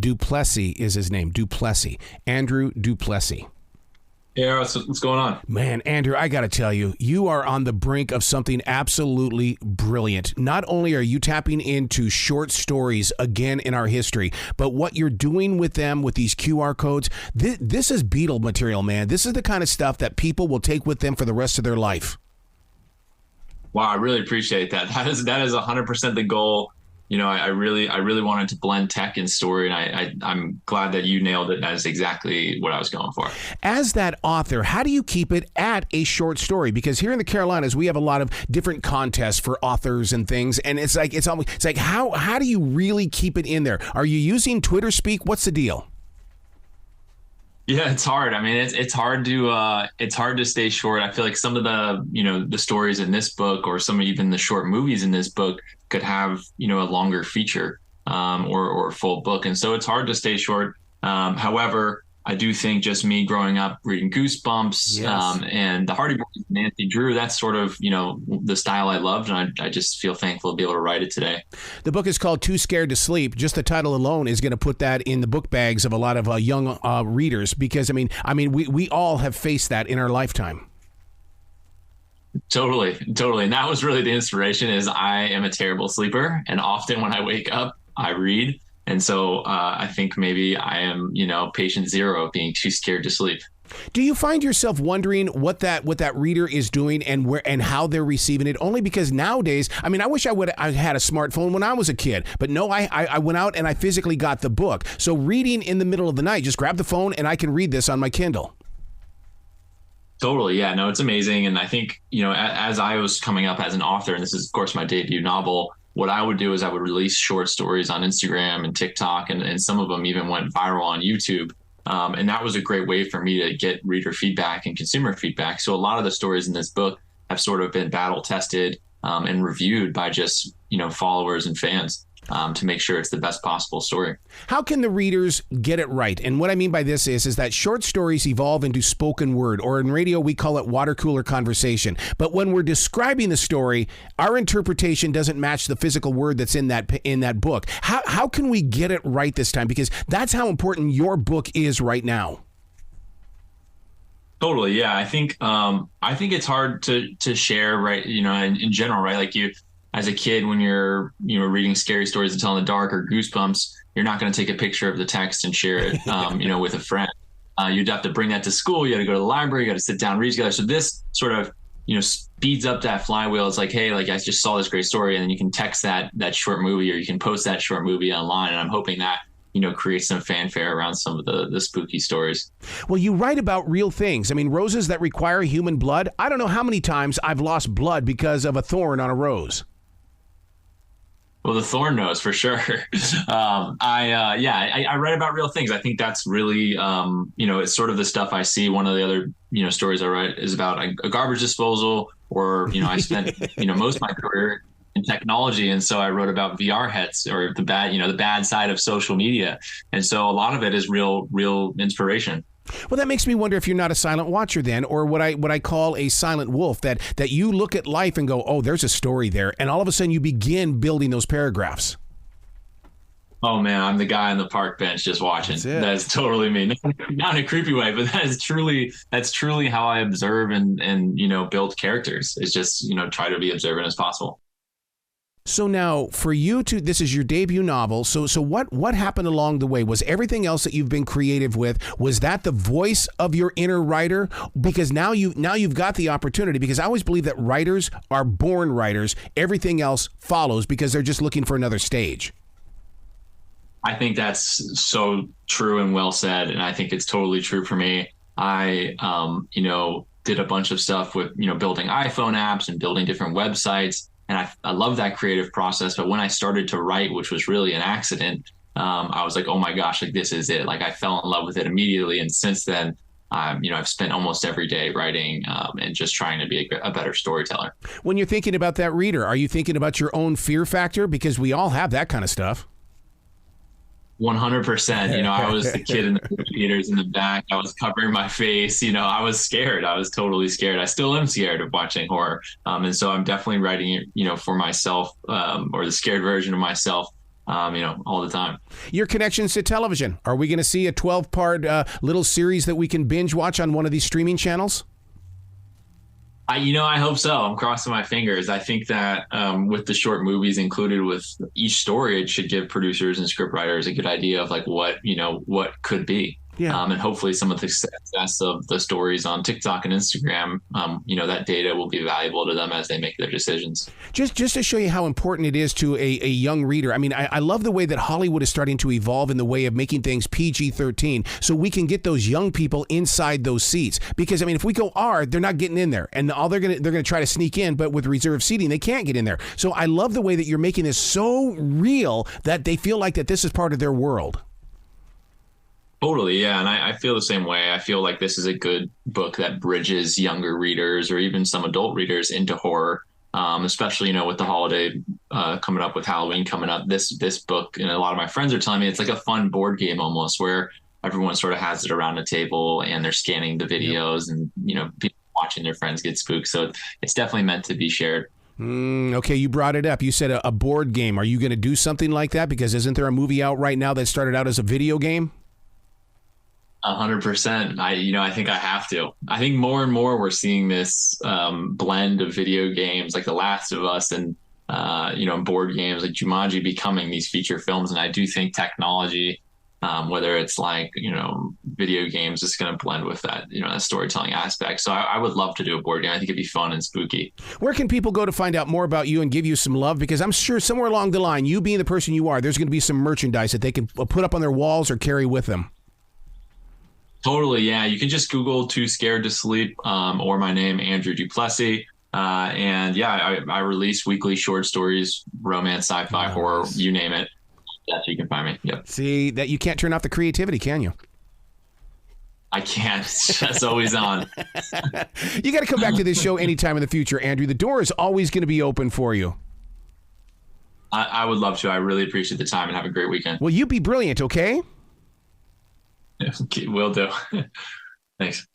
Duplessie is his name. Duplessie. Andrew Duplessie. Yeah, what's going on? Man, Andrew, I got to tell you, you are on the brink of something absolutely brilliant. Not only are you tapping into short stories again in our history, but what you're doing with them with these QR codes, this is Beatle material, man. This is the kind of stuff that people will take with them for the rest of their life. Wow, I really appreciate that. That is 100% the goal. You know, I really wanted to blend tech and story, and I'm glad that you nailed it. That is exactly what I was going for. As that author, how do you keep it at a short story? Because here in the Carolinas, we have a lot of different contests for authors and things, and it's like how do you really keep it in there? Are you using Twitter speak? What's the deal? Yeah, it's hard. I mean, it's hard to stay short. I feel like some of the stories in this book, or some even the short movies in this book, could have a longer feature or a full book, and so it's hard to stay short. However, I do think just me growing up reading Goosebumps, Yes. And the Hardy Boys, Nancy Drew, that's sort of the style I loved, and I just feel thankful to be able to write it today. The book is called Too Scared to Sleep. Just the title alone is going to put that in the book bags of a lot of young readers, because I mean, we all have faced that in our lifetime. Totally. And that was really the inspiration. Is I am a terrible sleeper, and often when I wake up, I read. And so I think maybe I am, patient zero of being too scared to sleep. Do you find yourself wondering what that reader is doing and how they're receiving it? Only because nowadays, I mean, I wish I had a smartphone when I was a kid, but no, I went out and I physically got the book. So reading in the middle of the night, just grab the phone and I can read this on my Kindle. Totally. Yeah, no, it's amazing. And I think, as I was coming up as an author, and this is, of course, my debut novel, what I would do is I would release short stories on Instagram and TikTok, and some of them even went viral on YouTube. And that was a great way for me to get reader feedback and consumer feedback. So a lot of the stories in this book have sort of been battle tested and reviewed by just, followers and fans. To make sure it's the best possible story. How can the readers get it right? And what I mean by this is that short stories evolve into spoken word, or in radio we call it water cooler conversation. But when we're describing the story, our interpretation doesn't match the physical word that's in that book. How can we get it right this time? Because that's how important your book is right now. Totally. Yeah. I think it's hard to share, right. In general, right. Like as a kid, when you're reading scary stories to tell in the dark or Goosebumps, you're not going to take a picture of the text and share it, with a friend. You'd have to bring that to school. You got to go to the library. You got to sit down and read together. So this sort of, speeds up that flywheel. It's like, hey, like I just saw this great story, and then you can text that short movie, or you can post that short movie online. And I'm hoping that creates some fanfare around some of the spooky stories. Well, you write about real things. I mean, roses that require human blood. I don't know how many times I've lost blood because of a thorn on a rose. Well, the thorn knows for sure. I write about real things. I think that's really, it's sort of the stuff I see. One of the other, stories I write is about a garbage disposal, or, I spent, most of my career in technology. And so I wrote about VR heads, or the bad side of social media. And so a lot of it is real inspiration. Well, that makes me wonder if you're not a silent watcher then, or what I call a silent wolf, that you look at life and go, oh, there's a story there. And all of a sudden you begin building those paragraphs. Oh, man, I'm the guy on the park bench just watching. That's totally me. Not in a creepy way, but that's truly how I observe and build characters. It's just, try to be observant as possible. So now, for you this is your debut novel. So what happened along the way? Was everything else that you've been creative with, was that the voice of your inner writer? Because now you've got the opportunity. Because I always believe that writers are born writers. Everything else follows because they're just looking for another stage. I think that's so true and well said, and I think it's totally true for me. I did a bunch of stuff with building iPhone apps and building different websites. And I love that creative process. But when I started to write, which was really an accident, I was like, oh my gosh, like this is it. Like I fell in love with it immediately. And since then, I've spent almost every day writing and just trying to be a better storyteller. When you're thinking about that reader, are you thinking about your own fear factor? Because we all have that kind of stuff. 100%. I was the kid in the theaters in the back. I was covering my face. I was scared. I was totally scared. I still am scared of watching horror. And so I'm definitely writing it, for myself, or the scared version of myself. all the time. Your connections to television. Are we going to see a 12-part little series that we can binge watch on one of these streaming channels? I hope so. I'm crossing my fingers. I think that with the short movies included with each story, it should give producers and scriptwriters a good idea of like what could be. Yeah. And hopefully some of the success of the stories on TikTok and Instagram, that data will be valuable to them as they make their decisions. Just to show you how important it is to a young reader. I mean, I love the way that Hollywood is starting to evolve in the way of making things PG-13 so we can get those young people inside those seats. Because, I mean, if we go R, they're not getting in there. And all they're going to try to sneak in, but with reserved seating, they can't get in there. So I love the way that you're making this so real that they feel like that this is part of their world. Totally, yeah. And I feel the same way. I feel like this is a good book that bridges younger readers or even some adult readers into horror, especially, with the holiday coming up, with Halloween coming up. This book, and a lot of my friends are telling me it's like a fun board game almost, where everyone sort of has it around a table and they're scanning the videos and, people watching their friends get spooked. So it's definitely meant to be shared. Okay, you brought it up. You said a board game. Are you going to do something like that? Because isn't there a movie out right now that started out as a video game? 100%. I think I have to. I think more and more we're seeing this blend of video games like The Last of Us and board games like Jumanji becoming these feature films. And I do think technology, whether it's like video games, is going to blend with that that storytelling aspect. So I would love to do a board game. I think it'd be fun and spooky. Where can people go to find out more about you and give you some love? Because I'm sure somewhere along the line, you being the person you are, there's going to be some merchandise that they can put up on their walls or carry with them. Totally, yeah. You can just Google Too Scared to Sleep or my name, Andrew Duplessie. And yeah, I release weekly short stories, romance, sci-fi, horror, you name it. That's where you can find me. Yep. See, that you can't turn off the creativity, can you? I can't. That's always on. You got to come back to this show anytime in the future, Andrew. The door is always going to be open for you. I would love to. I really appreciate the time and have a great weekend. Well, you be brilliant, okay? Will do. Thanks.